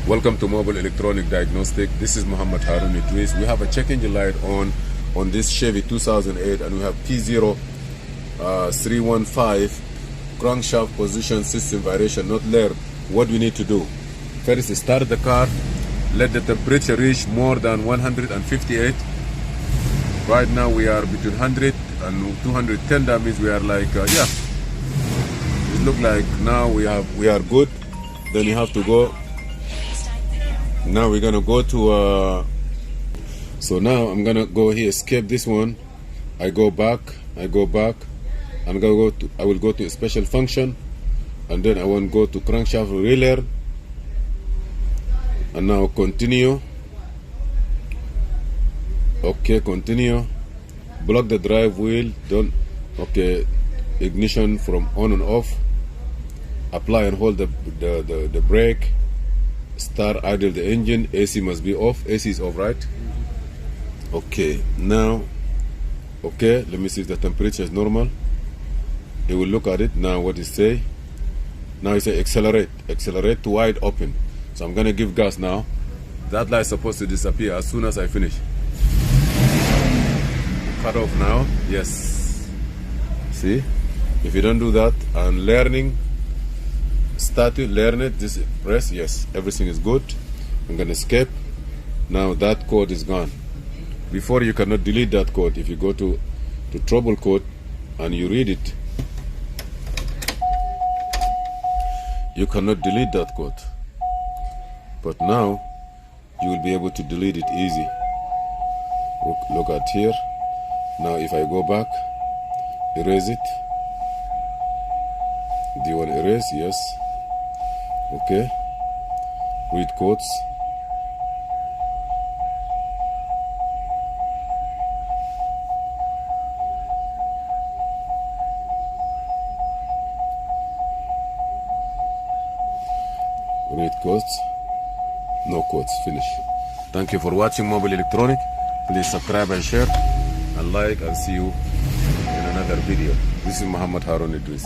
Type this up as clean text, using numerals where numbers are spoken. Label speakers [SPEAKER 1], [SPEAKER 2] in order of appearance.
[SPEAKER 1] Welcome to Mobile Electronic Diagnostic. This is Muhammad Harun Idris. We have a check engine light on this Chevy 2008, and we have P0315 crankshaft position system variation not learned. What we need to do? First, start the car. Let the temperature reach more than 158. Right now we are between 100 and 210. That means we are like yeah. It look like now we are good. Then you have to go. Now we're gonna go to so now I'm gonna go here, escape this one. I go back. I'm gonna go to, I will go to a special function, and then I want to go to crankshaft Relearn, and now continue. Okay, continue. Block the drive wheel. Don't. Okay, ignition from on and off. Apply and hold the brake. Start, idle the engine. AC must be off. AC is off, right? Okay, now, okay, let me see if the temperature is normal. It will look at it. Now what it say? Now it say accelerate. Accelerate to wide open. So I'm gonna give gas now. That light is supposed to disappear as soon as I finish. Cut off now. Yes. See? If you don't do that, and learning, start it, learn it, just press, yes, everything is good. I'm gonna escape. Now that code is gone. Before, you cannot delete that code. If you go to trouble code and you read it, you cannot delete that code. But now you will be able to delete it easy. Look at here. Now if I go back, erase it. Do you want to erase? Yes. Okay. Read codes. Read codes. No codes. Finish. Thank you for watching Mobile Electronic. Please subscribe and share and like, and see you in another video. This is Muhammad Harun Idris.